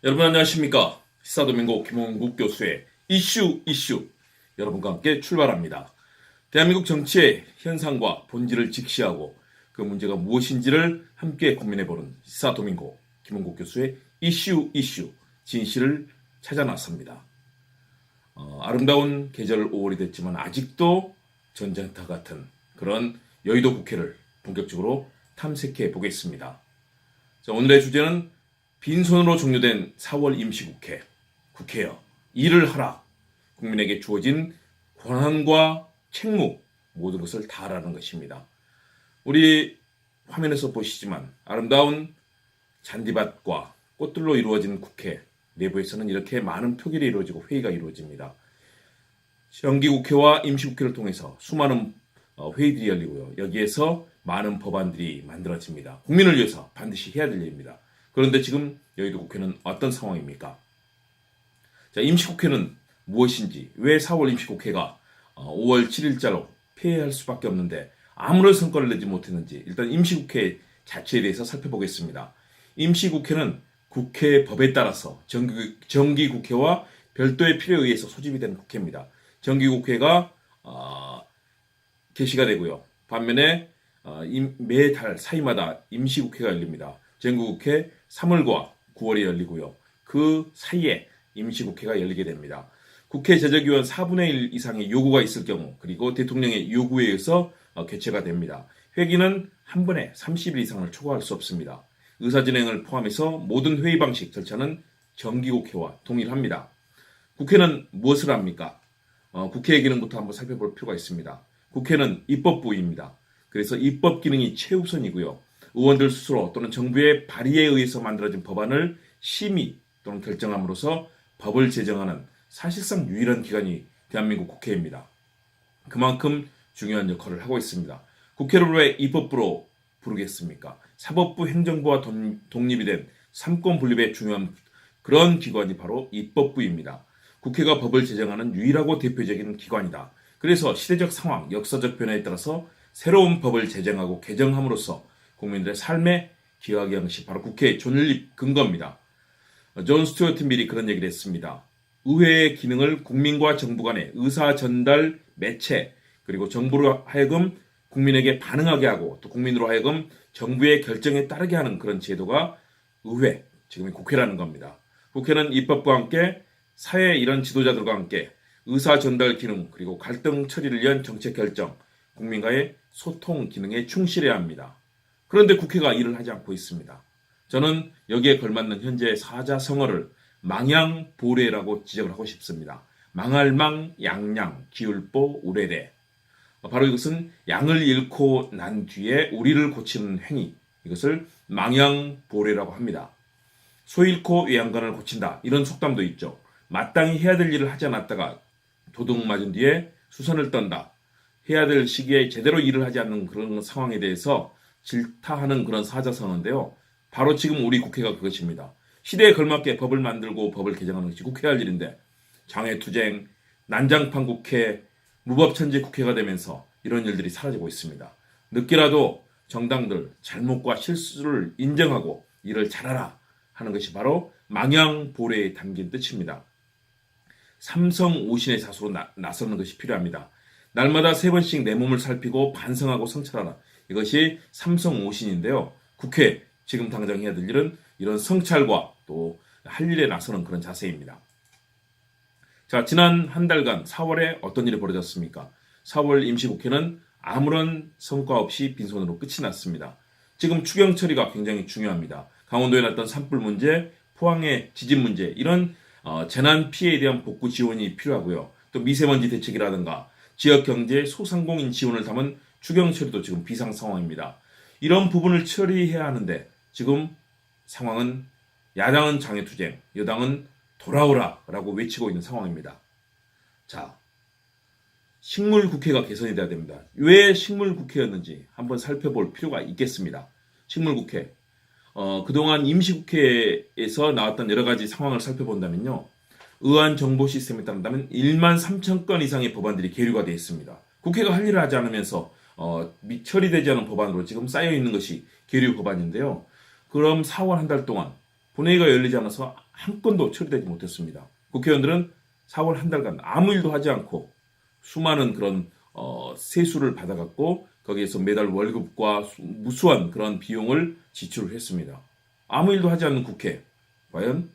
여러분 안녕하십니까? 시사도민고 김홍국 교수의 이슈 여러분과 함께 출발합니다. 대한민국 정치의 현상과 본질을 직시하고 그 문제가 무엇인지를 함께 고민해보는 시사도민고 김홍국 교수의 이슈 진실을 찾아 나섭니다. 아름다운 계절 5월이 됐지만 아직도 전쟁터 같은 그런 여의도 국회를 본격적으로 탐색해 보겠습니다. 자, 오늘의 주제는 빈손으로 종료된 4월 임시국회. 국회여, 일을 하라. 국민에게 주어진 권한과 책무, 모든 것을 다하라는 것입니다. 우리 화면에서 보시지만 아름다운 잔디밭과 꽃들로 이루어진 국회 내부에서는 이렇게 많은 표결이 이루어지고 회의가 이루어집니다. 정기국회와 임시국회를 통해서 수많은 회의들이 열리고요. 여기에서 많은 법안들이 만들어집니다. 국민을 위해서 반드시 해야 될 일입니다. 그런데 지금 여의도 국회는 어떤 상황입니까? 자, 임시국회는 무엇인지, 왜 4월 임시국회가 5월 7일자로 폐회할 수밖에 없는데 아무런 성과를 내지 못했는지 일단 임시국회 자체에 대해서 살펴보겠습니다. 임시국회는 국회 법에 따라서 정기국회와 별도의 필요에 의해서 소집이 되는 국회입니다. 정기국회가 개시가 되고요. 반면에 매달 사이마다 임시국회가 열립니다. 정기국회 3월과 9월에 열리고요. 그 사이에 임시국회가 열리게 됩니다. 국회 제적위원 4분의 1 이상의 요구가 있을 경우 그리고 대통령의 요구에 의해서 개최가 됩니다. 회기는 한 번에 30일 이상을 초과할 수 없습니다. 의사진행을 포함해서 모든 회의 방식 절차는 정기국회와 동일합니다. 국회는 무엇을 합니까? 국회의 기능부터 한번 살펴볼 필요가 있습니다. 국회는 입법부입니다. 그래서 입법 기능이 최우선이고요. 의원들 스스로 또는 정부의 발의에 의해서 만들어진 법안을 심의 또는 결정함으로써 법을 제정하는 사실상 유일한 기관이 대한민국 국회입니다. 그만큼 중요한 역할을 하고 있습니다. 국회를 왜 입법부로 부르겠습니까? 사법부, 행정부와 독립이 된 삼권 분립의 중요한 그런 기관이 바로 입법부입니다. 국회가 법을 제정하는 유일하고 대표적인 기관이다. 그래서 시대적 상황, 역사적 변화에 따라서 새로운 법을 제정하고 개정함으로써 국민들의 삶에 기여하게 하는 것이 바로 국회의 존립 근거입니다. 존 스튜어트 밀이 그런 얘기를 했습니다. 의회의 기능을 국민과 정부 간의 의사 전달, 매체, 그리고 정부로 하여금 국민에게 반응하게 하고 또 국민으로 하여금 정부의 결정에 따르게 하는 그런 제도가 의회, 지금의 국회라는 겁니다. 국회는 입법과 함께 사회 이런 지도자들과 함께 의사 전달 기능 그리고 갈등 처리를 위한 정책 결정, 국민과의 소통 기능에 충실해야 합니다. 그런데 국회가 일을 하지 않고 있습니다. 저는 여기에 걸맞는 현재의 사자성어를 망양보례라고 지적을 하고 싶습니다. 망할망, 양양, 기울보, 우레대. 바로 이것은 양을 잃고 난 뒤에 우리를 고치는 행위. 이것을 망양보례라고 합니다. 소 잃고 외양간을 고친다. 이런 속담도 있죠. 마땅히 해야 될 일을 하지 않았다가 도둑 맞은 뒤에 수선을 떤다. 해야 될 시기에 제대로 일을 하지 않는 그런 상황에 대해서 질타하는 그런 사자성어인데요. 바로 지금 우리 국회가 그것입니다. 시대에 걸맞게 법을 만들고 법을 개정하는 것이 국회가 할 일인데 장애투쟁, 난장판 국회, 무법천지 국회가 되면서 이런 일들이 사라지고 있습니다. 늦게라도 정당들 잘못과 실수를 인정하고 일을 잘하라 하는 것이 바로 망양보례에 담긴 뜻입니다. 삼성 오신의 사수로 나서는 것이 필요합니다. 날마다 3번씩 내 몸을 살피고 반성하고 성찰하라. 이것이 삼성 오신인데요. 국회 지금 당장 해야 될 일은 이런 성찰과 또 할 일에 나서는 그런 자세입니다. 자, 지난 한 달간 4월에 어떤 일이 벌어졌습니까? 4월 임시국회는 아무런 성과 없이 빈손으로 끝이 났습니다. 지금 추경 처리가 굉장히 중요합니다. 강원도에 났던 산불 문제, 포항의 지진 문제 이런 재난 피해에 대한 복구 지원이 필요하고요. 또 미세먼지 대책이라든가 지역경제 소상공인 지원을 담은 추경 처리도 지금 비상 상황입니다. 이런 부분을 처리해야 하는데 지금 상황은 야당은 장애투쟁, 여당은 돌아오라라고 외치고 있는 상황입니다. 자, 식물국회가 개선이 돼야 됩니다. 왜 식물국회였는지 한번 살펴볼 필요가 있겠습니다. 식물국회. 그동안 임시국회에서 나왔던 여러 가지 상황을 살펴본다면요. 의안 정보 시스템에 따른다면 1만 3천 건 이상의 법안들이 계류가 되어 있습니다. 국회가 할 일을 하지 않으면서 처리되지 않은 법안으로 지금 쌓여 있는 것이 계류 법안인데요. 그럼 4월 한 달 동안 본회의가 열리지 않아서 한 건도 처리되지 못했습니다. 국회의원들은 4월 한 달간 아무 일도 하지 않고 수많은 그런 세수를 받아갖고 거기에서 매달 월급과 무수한 그런 비용을 지출을 했습니다. 아무 일도 하지 않는 국회, 과연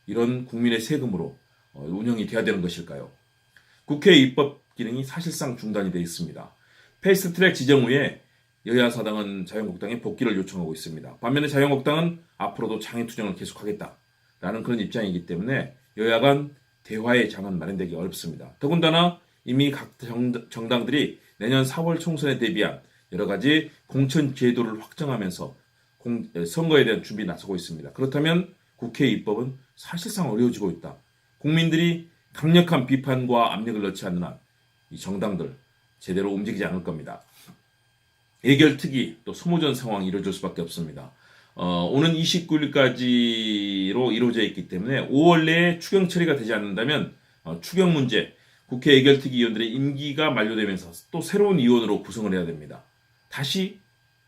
이런 국민의 세금으로 운영이 돼야 되는 것일까요? 국회 입법 기능이 사실상 중단이 되어 있습니다. 패스트트랙 지정 후에 여야 사당은 자유한국당에 복귀를 요청하고 있습니다. 반면에 자유한국당은 앞으로도 장애투쟁을 계속하겠다라는 그런 입장이기 때문에 여야 간 대화의 장은 마련되기 어렵습니다. 더군다나 이미 각 정당들이 내년 4월 총선에 대비한 여러 가지 공천 제도를 확정하면서 선거에 대한 준비에 나서고 있습니다. 그렇다면 국회 입법은 사실상 어려워지고 있다. 국민들이 강력한 비판과 압력을 넣지 않는 한 이 정당들 제대로 움직이지 않을 겁니다. 예결특위 또 소모전 상황이 이루어질 수밖에 없습니다. 오는 29일까지로 이루어져 있기 때문에 5월 내에 추경 처리가 되지 않는다면 추경 문제, 국회 예결특위 위원들의 임기가 만료되면서 또 새로운 위원으로 구성을 해야 됩니다. 다시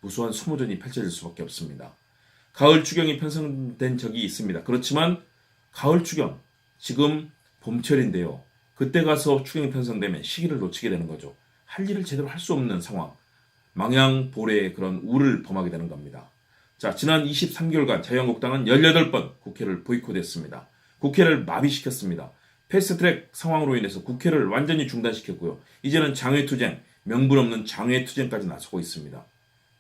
무수한 소모전이 펼쳐질 수밖에 없습니다. 가을 추경이 편성된 적이 있습니다. 그렇지만 가을 추경, 지금 봄철인데요. 그때 가서 추경이 편성되면 시기를 놓치게 되는 거죠. 할 일을 제대로 할 수 없는 상황, 망양보래의 그런 우를 범하게 되는 겁니다. 자, 지난 23개월간 자유한국당은 18번 국회를 보이콧했습니다. 국회를 마비시켰습니다. 패스트트랙 상황으로 인해서 국회를 완전히 중단시켰고요. 이제는 장외투쟁, 명분 없는 장외투쟁까지 나서고 있습니다.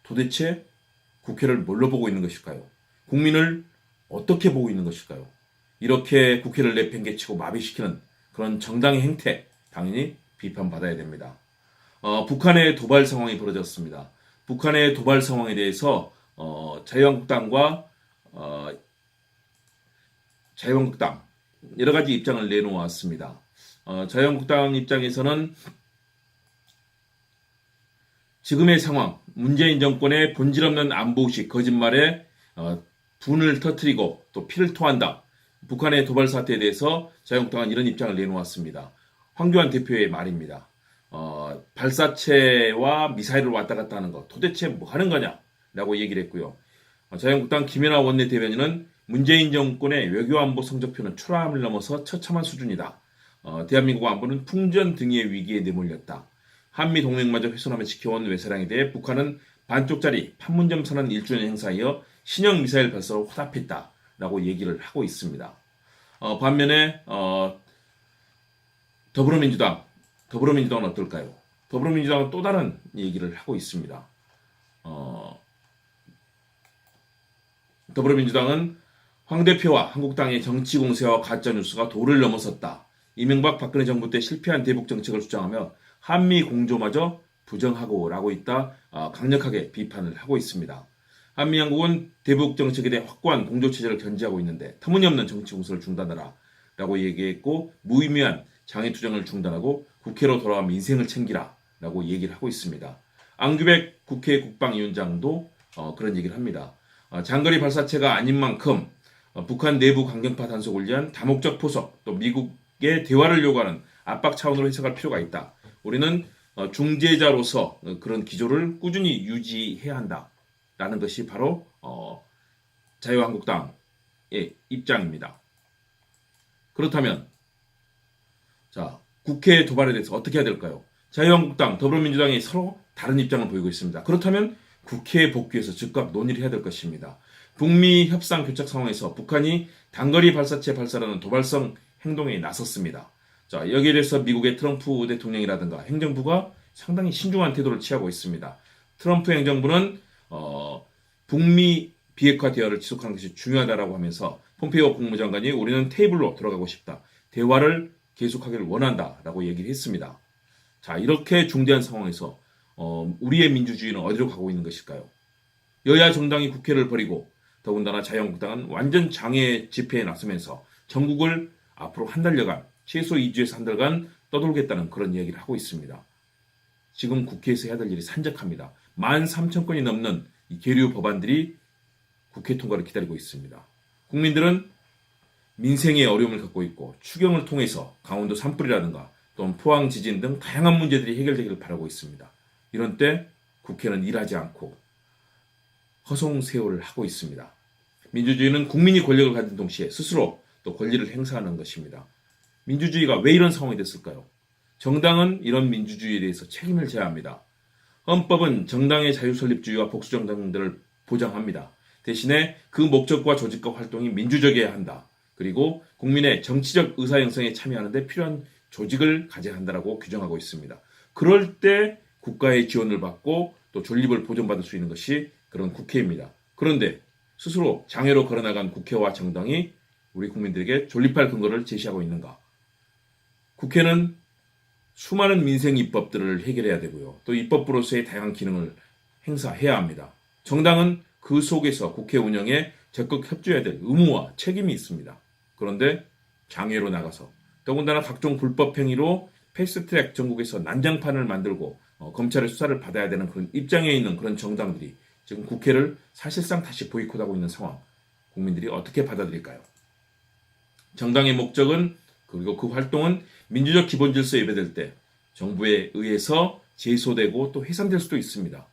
도대체 국회를 뭘로 보고 있는 것일까요? 국민을 어떻게 보고 있는 것일까요? 이렇게 국회를 내팽개치고 마비시키는 그런 정당의 행태, 당연히 비판받아야 됩니다. 북한의 도발 상황이 벌어졌습니다. 북한의 도발 상황에 대해서 자유한국당 여러 가지 입장을 내놓았습니다. 자유한국당 입장에서는 지금의 상황, 문재인 정권의 본질 없는 안보의식, 거짓말에 분을 터뜨리고 또 피를 토한다. 북한의 도발 사태에 대해서 자유한국당은 이런 입장을 내놓았습니다. 황교안 대표의 말입니다. 발사체와 미사일을 왔다 갔다 하는 것 도대체 뭐 하는 거냐라고 얘기를 했고요. 자유한국당 김연아 원내대변인은 문재인 정권의 외교안보 성적표는 초라함을 넘어서 처참한 수준이다. 대한민국 안보는 풍전등의의 위기에 내몰렸다. 한미 동맹마저 훼손하며 지켜온 외사랑에 대해 북한은 반쪽짜리 판문점 선언 1주년 행사이어 신형 미사일 발사로 화답했다라고 얘기를 하고 있습니다. 반면에 더불어민주당은 어떨까요? 더불어민주당은 또 다른 얘기를 하고 있습니다. 더불어민주당은 황 대표와 한국당의 정치 공세와 가짜뉴스가 도를 넘어섰다. 이명박 박근혜 정부 때 실패한 대북 정책을 주장하며 한미 공조마저 부정하고 라고 있다 강력하게 비판을 하고 있습니다. 한미 양국은 대북 정책에 대해 확고한 공조체제를 견지하고 있는데 터무니없는 정치 공세를 중단하라 라고 얘기했고 무의미한 장애투쟁을 중단하고 국회로 돌아와 민생을 챙기라 라고 얘기를 하고 있습니다. 안규백 국회 국방위원장도 그런 얘기를 합니다. 장거리 발사체가 아닌 만큼 북한 내부 강경파 단속을 위한 다목적 포석 또 미국의 대화를 요구하는 압박 차원으로 해석할 필요가 있다. 우리는 중재자로서 그런 기조를 꾸준히 유지해야 한다라는 것이 바로 자유한국당의 입장입니다. 그렇다면 자, 국회 도발에 대해서 어떻게 해야 될까요? 자유한국당, 더불어민주당이 서로 다른 입장을 보이고 있습니다. 그렇다면 국회에 복귀해서 즉각 논의를 해야 될 것입니다. 북미 협상 교착 상황에서 북한이 단거리 발사체 발사라는 도발성 행동에 나섰습니다. 자, 여기에 대해서 미국의 트럼프 대통령이라든가 행정부가 상당히 신중한 태도를 취하고 있습니다. 트럼프 행정부는 북미 비핵화 대화를 지속하는 것이 중요하다라고 하면서 폼페이오 국무장관이 우리는 테이블로 돌아가고 싶다. 대화를 계속하기를 원한다라고 얘기를 했습니다. 자, 이렇게 중대한 상황에서 우리의 민주주의는 어디로 가고 있는 것일까요? 여야 정당이 국회를 버리고 더군다나 자유한국당은 완전 장애 집회에 나서면서 전국을 앞으로 한 달여간 최소 2주에서 한 달간 떠돌겠다는 그런 이야기를 하고 있습니다. 지금 국회에서 해야 될 일이 산적합니다. 13,000건이 넘는 이 계류 법안들이 국회 통과를 기다리고 있습니다. 국민들은 민생의 어려움을 갖고 있고 추경을 통해서 강원도 산불이라든가 또는 포항 지진 등 다양한 문제들이 해결되기를 바라고 있습니다. 이런 때 국회는 일하지 않고 허송세월을 하고 있습니다. 민주주의는 국민이 권력을 가진 동시에 스스로 또 권리를 행사하는 것입니다. 민주주의가 왜 이런 상황이 됐을까요? 정당은 이런 민주주의에 대해서 책임을 져야 합니다. 헌법은 정당의 자유설립주의와 복수정당들을 보장합니다. 대신에 그 목적과 조직과 활동이 민주적이어야 한다. 그리고 국민의 정치적 의사형성에 참여하는 데 필요한 조직을 가져야 한다라고 규정하고 있습니다. 그럴 때 국가의 지원을 받고 또 존립을 보존받을 수 있는 것이 그런 국회입니다. 그런데 스스로 장애로 걸어나간 국회와 정당이 우리 국민들에게 존립할 근거를 제시하고 있는가? 국회는 수많은 민생 입법들을 해결해야 되고요. 또 입법부로서의 다양한 기능을 행사해야 합니다. 정당은 그 속에서 국회 운영에 적극 협조해야 될 의무와 책임이 있습니다. 그런데 장외로 나가서 더군다나 각종 불법 행위로 패스트트랙 전국에서 난장판을 만들고 검찰의 수사를 받아야 되는 그런 입장에 있는 그런 정당들이 지금 국회를 사실상 다시 보이콧하고 있는 상황, 국민들이 어떻게 받아들일까요? 정당의 목적은 그리고 그 활동은 민주적 기본 질서에 예배될 때 정부에 의해서 제소되고 또 해산될 수도 있습니다.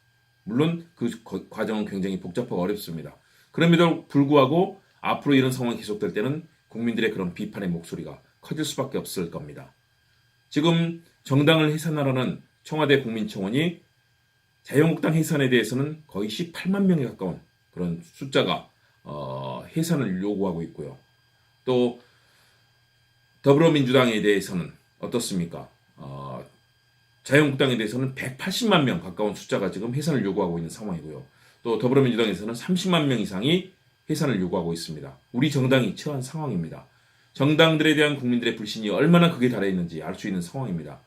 물론 그 과정은 굉장히 복잡하고 어렵습니다. 그럼에도 불구하고 앞으로 이런 상황이 계속될 때는 국민들의 그런 비판의 목소리가 커질 수밖에 없을 겁니다. 지금 정당을 해산하라는 청와대 국민청원이 자유한국당 해산에 대해서는 거의 18만 명에 가까운 그런 숫자가 해산을 요구하고 있고요. 또 더불어민주당에 대해서는 어떻습니까? 자유한국당에 대해서는 180만 명 가까운 숫자가 지금 해산을 요구하고 있는 상황이고요. 또 더불어민주당에서는 30만 명 이상이 해산을 요구하고 있습니다. 우리 정당이 처한 상황입니다. 정당들에 대한 국민들의 불신이 얼마나 극에 달해 있는지 알 수 있는 상황입니다.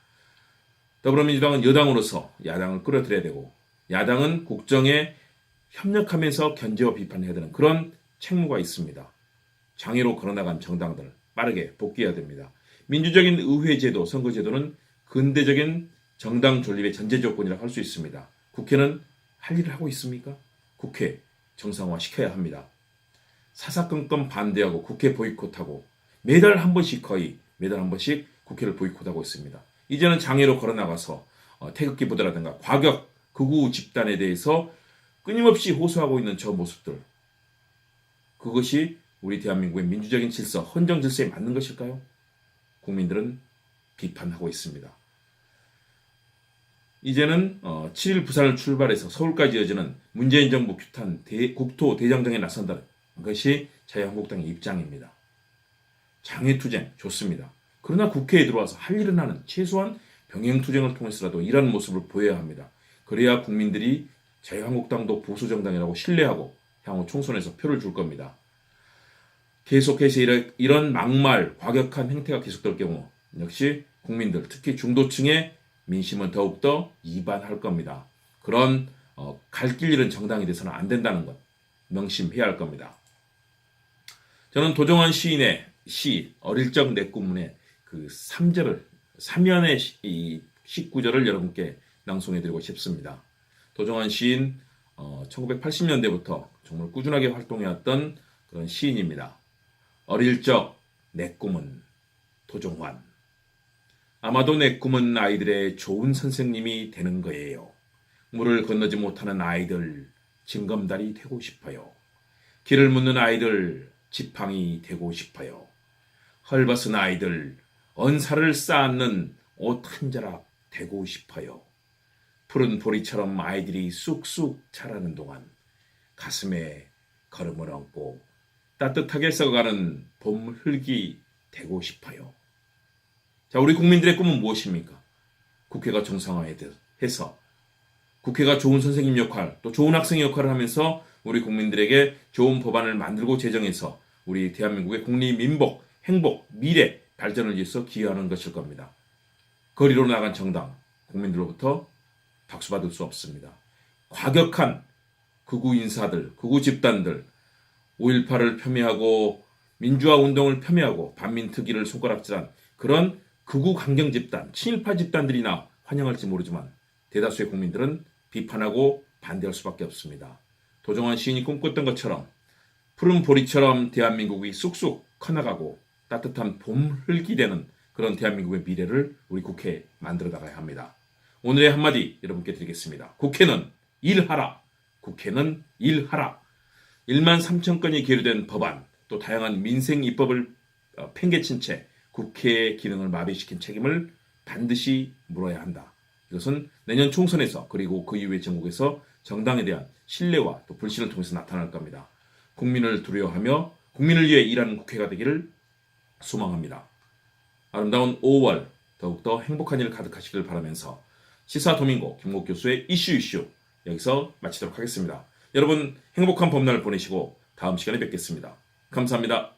더불어민주당은 여당으로서 야당을 끌어들여야 되고 야당은 국정에 협력하면서 견제와 비판해야 되는 그런 책무가 있습니다. 장애로 걸어나간 정당들 빠르게 복귀해야 됩니다. 민주적인 의회제도, 선거제도는 근대적인 정당 존립의 전제 조건이라고 할 수 있습니다. 국회는 할 일을 하고 있습니까? 국회 정상화 시켜야 합니다. 사사건건 반대하고 국회 보이콧하고 매달 한 번씩 국회를 보이콧하고 있습니다. 이제는 장애로 걸어나가서 태극기 부대라든가 과격 극우 집단에 대해서 끊임없이 호소하고 있는 저 모습들, 그것이 우리 대한민국의 민주적인 질서, 헌정 질서에 맞는 것일까요? 국민들은 비판하고 있습니다. 이제는 7일 부산을 출발해서 서울까지 이어지는 문재인 정부 규탄 국토 대장정에 나선다는 것이 자유한국당의 입장입니다. 장애투쟁 좋습니다. 그러나 국회에 들어와서 할 일은 하는 최소한 병행투쟁을 통해서라도 이런 모습을 보여야 합니다. 그래야 국민들이 자유한국당도 보수정당이라고 신뢰하고 향후 총선에서 표를 줄 겁니다. 계속해서 이런 막말, 과격한 행태가 계속될 경우 역시 국민들, 특히 중도층의 민심은 더욱더 이반할 겁니다. 그런 갈 길 잃은 정당이 돼서는 안 된다는 것 명심해야 할 겁니다. 저는 도정환 시인의 시 어릴 적 내 꿈문의 그 3연의 이 19절을 여러분께 낭송해드리고 싶습니다. 도정환 시인 1980년대부터 정말 꾸준하게 활동해왔던 그런 시인입니다. 어릴 적 내 꿈은 도정환. 아마도 내 꿈은 아이들의 좋은 선생님이 되는 거예요. 물을 건너지 못하는 아이들 징검다리 되고 싶어요. 길을 묻는 아이들 지팡이 되고 싶어요. 헐벗은 아이들 언사를 쌓는 옷 한 자락 되고 싶어요. 푸른 보리처럼 아이들이 쑥쑥 자라는 동안 가슴에 걸음을 얹고 따뜻하게 썩어가는 봄 흙이 되고 싶어요. 자, 우리 국민들의 꿈은 무엇입니까? 국회가 정상화해서 국회가 좋은 선생님 역할, 또 좋은 학생 역할을 하면서 우리 국민들에게 좋은 법안을 만들고 제정해서 우리 대한민국의 국리, 민복, 행복, 미래, 발전을 위해서 기여하는 것일 겁니다. 거리로 나간 정당, 국민들로부터 박수받을 수 없습니다. 과격한 극우 인사들, 극우 집단들, 5.18을 폄훼하고 민주화 운동을 폄훼하고 반민특위를 손가락질한 그런 극우 강경 집단, 친일파 집단들이나 환영할지 모르지만 대다수의 국민들은 비판하고 반대할 수밖에 없습니다. 도정환 시인이 꿈꿨던 것처럼 푸른 보리처럼 대한민국이 쑥쑥 커나가고 따뜻한 봄 흙이 되는 그런 대한민국의 미래를 우리 국회에 만들어 나가야 합니다. 오늘의 한마디 여러분께 드리겠습니다. 국회는 일하라. 국회는 일하라. 1만 3천 건이 계류된 법안, 또 다양한 민생 입법을 팽개친 채 국회의 기능을 마비시킨 책임을 반드시 물어야 한다. 이것은 내년 총선에서 그리고 그 이후의 전국에서 정당에 대한 신뢰와 또 불신을 통해서 나타날 겁니다. 국민을 두려워하며 국민을 위해 일하는 국회가 되기를 소망합니다. 아름다운 5월 더욱더 행복한 일 가득하시길 바라면서 시사도민고 김옥 교수의 이슈 여기서 마치도록 하겠습니다. 여러분 행복한 봄날 보내시고 다음 시간에 뵙겠습니다. 감사합니다.